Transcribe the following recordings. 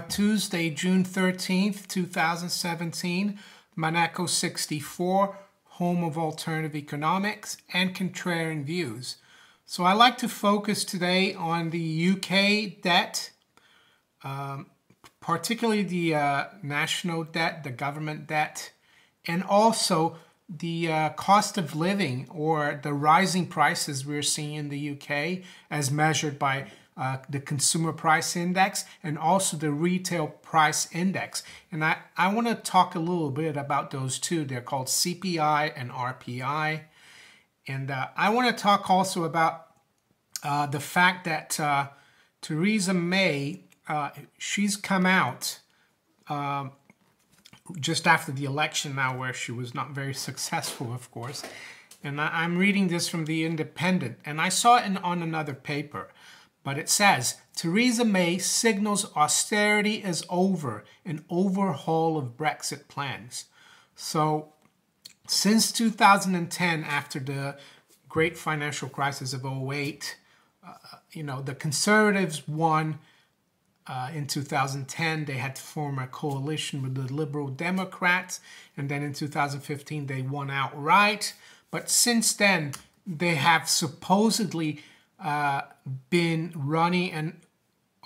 Tuesday, June 13th, 2017, Monaco 64, home of alternative economics and contrarian views. So I like to focus today on the UK debt, particularly the national debt, the government debt, and also the cost of living or the rising prices we're seeing in the UK as measured by the consumer price index and also the retail price index. And I want to talk a little bit about those two. They're called CPI and RPI. And I want to talk also about the fact that Theresa May, she's come out just after the election now, where she was not very successful, of course. And I'm reading this from The Independent, and I saw it on another paper. But it says, Theresa May signals austerity is over, an overhaul of Brexit plans. So since 2010, after the great financial crisis of 2008, the Conservatives won in 2010. They had to form a coalition with the Liberal Democrats. And then in 2015, they won outright. But since then, they have supposedly been running an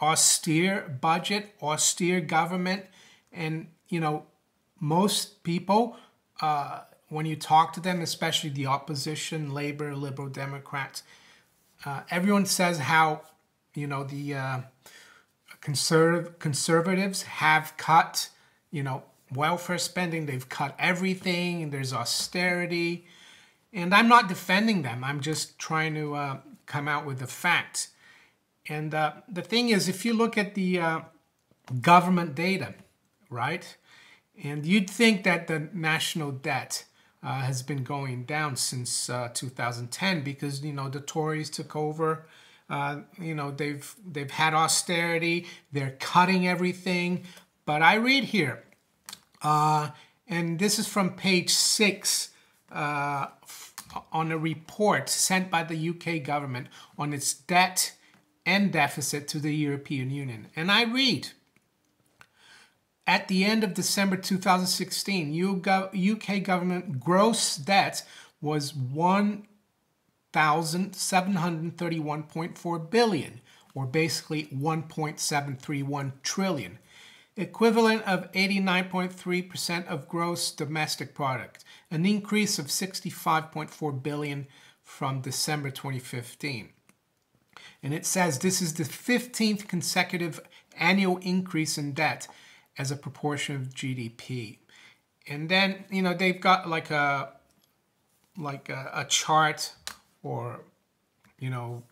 austere budget, austere government. And, most people, when you talk to them, especially the opposition, Labour, Liberal Democrats, everyone says how, the conservatives have cut, welfare spending. They've cut everything, and there's austerity. And I'm not defending them. I'm just trying to come out with the facts. And the thing is, if you look at the government data, right, and you'd think that the national debt has been going down since 2010 because, the Tories took over. They've had austerity. They're cutting everything. But I read here, and this is from page 6, on a report sent by the UK government on its debt and deficit to the European Union. And I read, at the end of December 2016, UK government gross debt was $1,731.4 billion, or basically 1.731 trillion, equivalent of 89.3% of gross domestic product, an increase of 65.4 billion from December 2015. And it says this is the 15th consecutive annual increase in debt as a proportion of GDP. And then, they've got like a chart or, an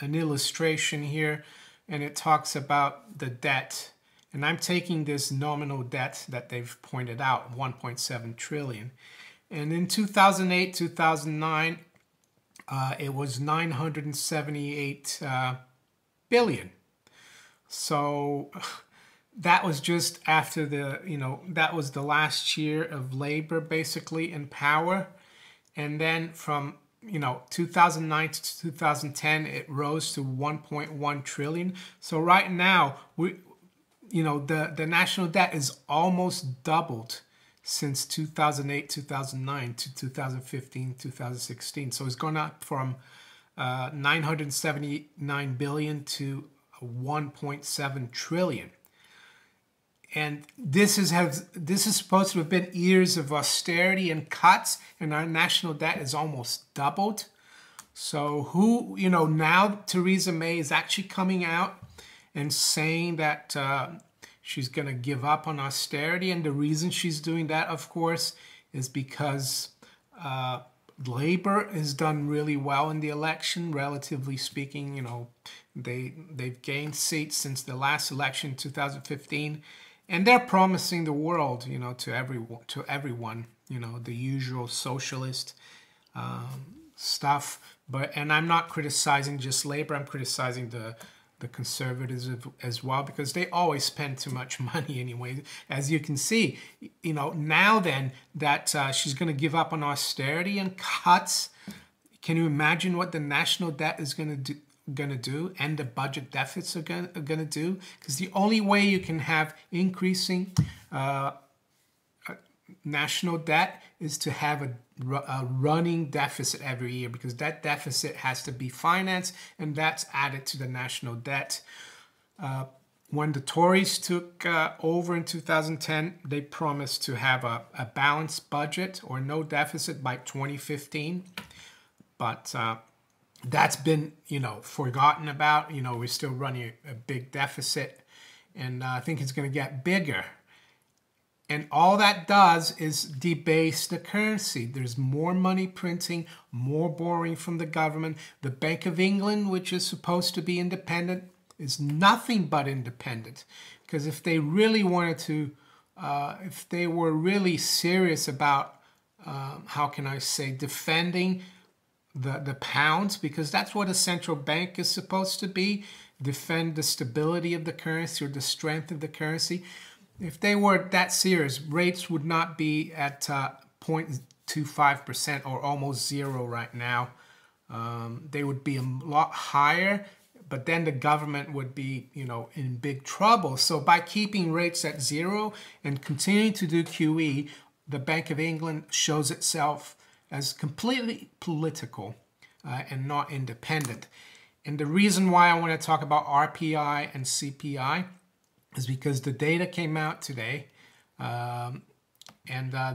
illustration here, and it talks about the debt. And I'm taking this nominal debt that they've pointed out, 1.7 trillion. And in 2008, 2009, it was 978 billion. So that was just after that was the last year of Labour basically in power. And then from 2009 to 2010, it rose to 1.1 trillion. So right now, the national debt is almost doubled since 2008, 2009 to 2015, 2016. So it's gone up from 979 billion to 1.7 trillion. And this is supposed to have been years of austerity and cuts, and our national debt is almost doubled. So now Theresa May is actually coming out and saying that she's going to give up on austerity. And the reason she's doing that, of course, is because Labour has done really well in the election, relatively speaking. They've gained seats since the last election in 2015. And they're promising the world, to everyone, the usual socialist stuff. And I'm not criticizing just Labour. I'm criticizing the Conservatives as well, because they always spend too much money anyway. As you can see, now then that she's going to give up on austerity and cuts. Can you imagine what the national debt is going to do? going to do and the budget deficits are going to do, because the only way you can have increasing national debt is to have a running deficit every year, because that deficit has to be financed and that's added to the national debt. When the Tories took over in 2010, they promised to have a balanced budget or no deficit by 2015. But that's been, forgotten about. We're still running a big deficit, and I think it's going to get bigger. And all that does is debase the currency. There's more money printing, more borrowing from the government. The Bank of England, which is supposed to be independent, is nothing but independent. Because if they really wanted to, if they were really serious about, how can I say, defending the pounds, because that's what a central bank is supposed to be, defend the stability of the currency or the strength of the currency. If they were that serious, rates would not be at 0.25% or almost zero right now. They would be a lot higher, but then the government would be, in big trouble. So by keeping rates at zero and continuing to do QE, the Bank of England shows itself as completely political and not independent. And the reason why I want to talk about RPI and CPI is because the data came out today, and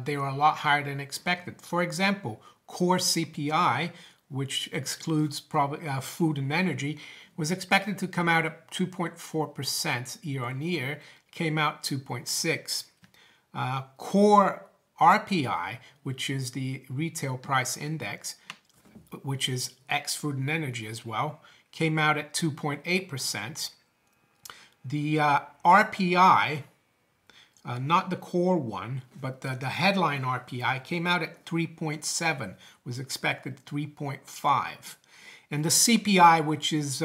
they were a lot higher than expected. For example, core CPI, which excludes probably food and energy, was expected to come out at 2.4% year on year, came out 2.6%. Core RPI, which is the retail price index, which is ex food and energy as well, came out at 2.8%. The RPI, not the core one, but the headline RPI came out at 3.7, was expected 3.5. And the CPI, which is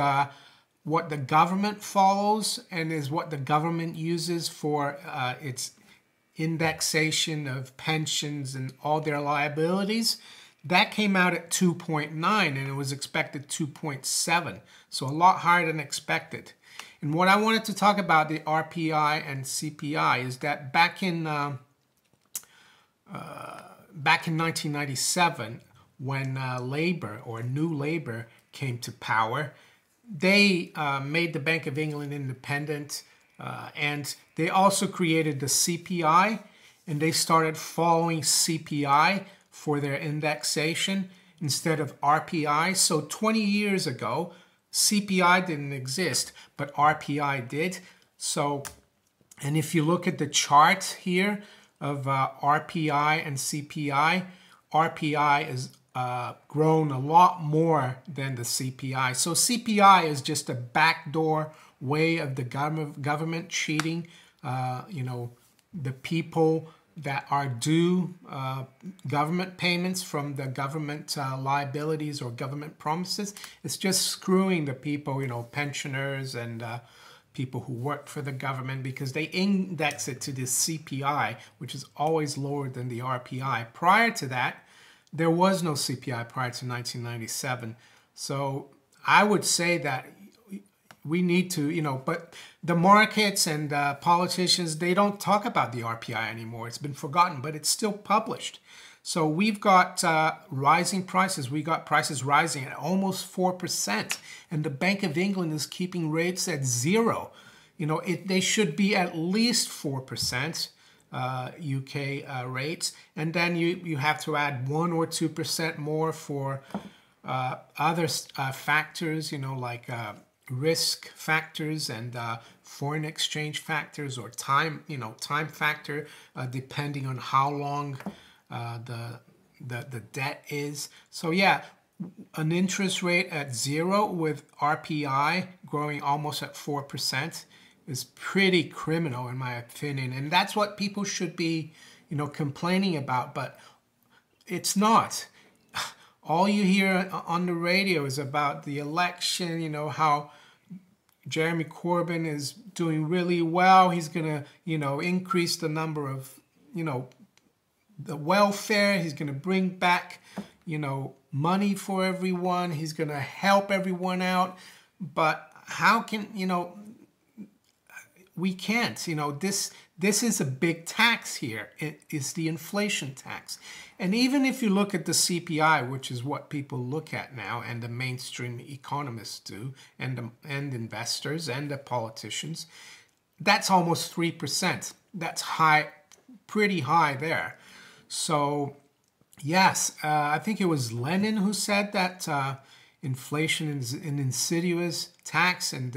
what the government follows and is what the government uses for its indexation of pensions and all their liabilities, that came out at 2.9 and it was expected 2.7. So a lot higher than expected. And what I wanted to talk about the RPI and CPI is that back in 1997, when Labour or New Labour came to power, they made the Bank of England independent, and they also created the CPI, and they started following CPI for their indexation instead of RPI. So 20 years ago, CPI didn't exist, but RPI did. So, and if you look at the chart here of RPI and CPI, RPI is grown a lot more than the CPI. So CPI is just a backdoor way of the government cheating, the people that are due government payments from the government liabilities or government promises. It's just screwing the people, pensioners and people who work for the government, because they index it to the CPI, which is always lower than the RPI. Prior to that, there was no CPI prior to 1997. So I would say that we need to, but the markets and politicians, they don't talk about the RPI anymore. It's been forgotten, but it's still published. So we've got rising prices. We got prices rising at almost 4%. And the Bank of England is keeping rates at zero. They should be at least 4%. UK rates, and then you have to add 1 or 2% more for other factors, like risk factors and foreign exchange factors, or time factor, depending on how long the debt is. So yeah, an interest rate at 0 with RPI growing almost at 4% is pretty criminal in my opinion, and that's what people should be, complaining about. But it's not. All you hear on the radio is about the election. How Jeremy Corbyn is doing really well. He's gonna, increase the number of, the welfare. He's gonna bring back, money for everyone. He's gonna help everyone out. But how can, we can't, this is a big tax here. It is the inflation tax. And even if you look at the CPI, which is what people look at now, and the mainstream economists do, and investors and the politicians, that's almost 3%. That's high, pretty high there. So yes, I think it was Lenin who said that inflation is an insidious tax, and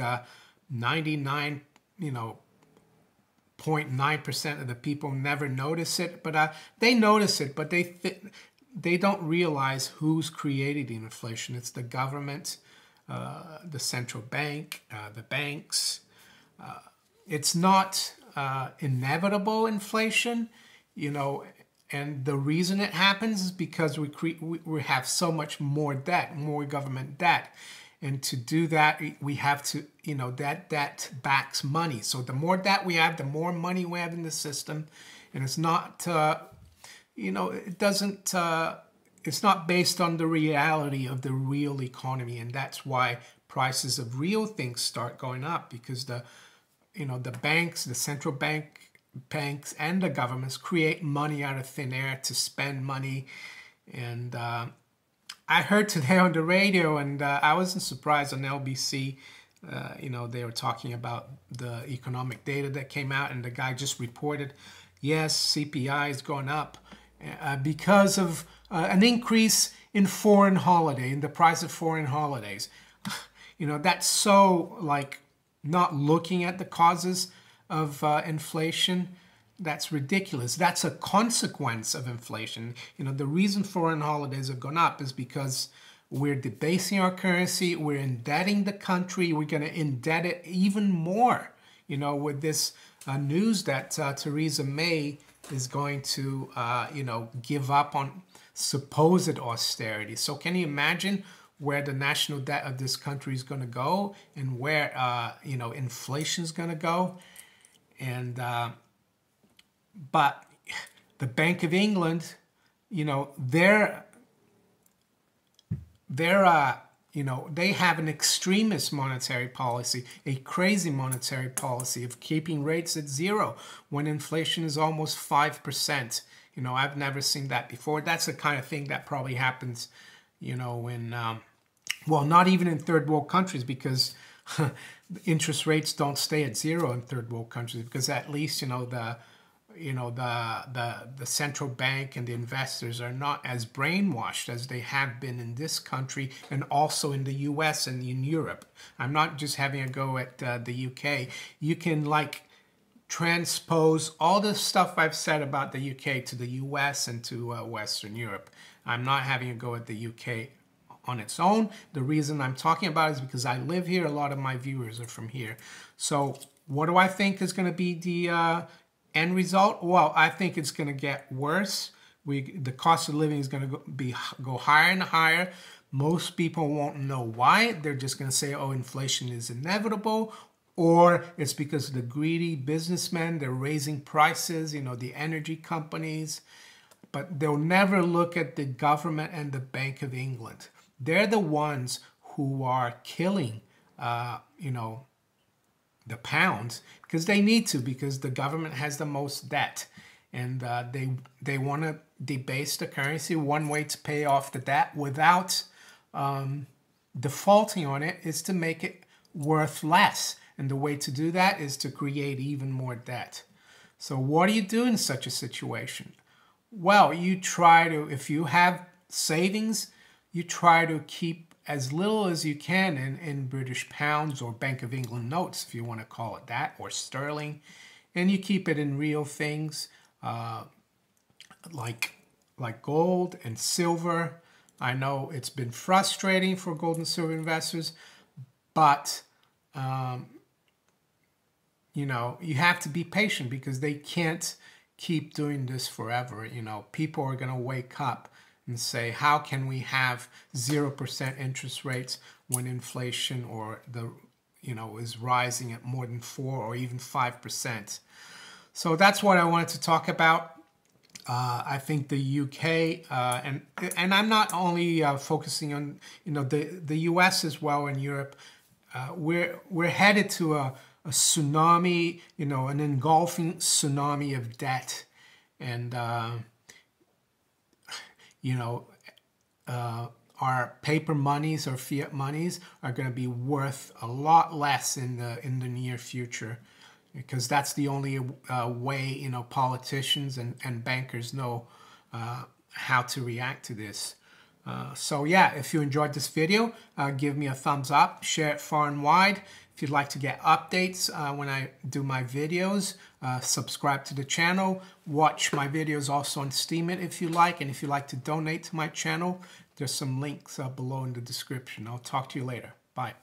99, 0.9% of the people never notice it. But they notice it, but they don't realize who's creating the inflation. It's the government, the central bank, the banks. It's not inevitable inflation, and the reason it happens is because we have so much more debt, more government debt. And to do that, we have to, that debt backs money. So the more debt we have, the more money we have in the system. And it's not, it doesn't, it's not based on the reality of the real economy. And that's why prices of real things start going up, because the banks, the central banks and the governments create money out of thin air to spend money. And I heard today on the radio, and I wasn't surprised, on LBC, they were talking about the economic data that came out, and the guy just reported, yes, CPI is going up because of an increase in foreign holiday, in the price of foreign holidays. That's so, like, not looking at the causes of inflation. That's ridiculous. That's a consequence of inflation. The reason foreign holidays have gone up is because we're debasing our currency, we're indebting the country, we're going to indebт it even more, with this news that Theresa May is going to, give up on supposed austerity. So can you imagine where the national debt of this country is going to go, and where, inflation is going to go? And but the Bank of England, they have an extremist monetary policy, a crazy monetary policy of keeping rates at zero when inflation is almost 5%. I've never seen that before. That's the kind of thing that probably happens, in, well, not even in third world countries, because interest rates don't stay at zero in third world countries, because at least, the central bank and the investors are not as brainwashed as they have been in this country, and also in the US and in Europe. I'm not just having a go at the UK. You can, transpose all the stuff I've said about the UK to the US and to Western Europe. I'm not having a go at the UK on its own. The reason I'm talking about it is because I live here. A lot of my viewers are from here. So what do I think is going to be the end result? Well, I think it's going to get worse. The cost of living is going to go higher and higher. Most people won't know why. They're just going to say, oh, inflation is inevitable, or it's because of the greedy businessmen. They're raising prices, the energy companies. But they'll never look at the government and the Bank of England. They're the ones who are killing, the pounds, because they need to, because the government has the most debt, and they want to debase the currency. One way to pay off the debt without defaulting on it is to make it worth less, and the way to do that is to create even more debt. So what do you do in such a situation? Well, you try to, if you have savings, you try to keep as little as you can in British pounds or Bank of England notes, if you want to call it that, or sterling, and you keep it in real things like gold and silver. I know it's been frustrating for gold and silver investors, but you have to be patient, because they can't keep doing this forever. People are going to wake up and say, how can we have 0% interest rates when inflation is rising at more than 4 or even 5%? So that's what I wanted to talk about. I think the UK, and I'm not only focusing on the US as well, in Europe, we're headed to a tsunami, you know, an engulfing tsunami of debt, and you know, our paper monies or fiat monies are going to be worth a lot less in the near future, because that's the only way, you know, politicians and bankers know how to react to this. So yeah, if you enjoyed this video, give me a thumbs up, share it far and wide. If you'd like to get updates when I do my videos, subscribe to the channel. Watch my videos also on Steemit if you like. And if you'd like to donate to my channel, there's some links below in the description. I'll talk to you later. Bye.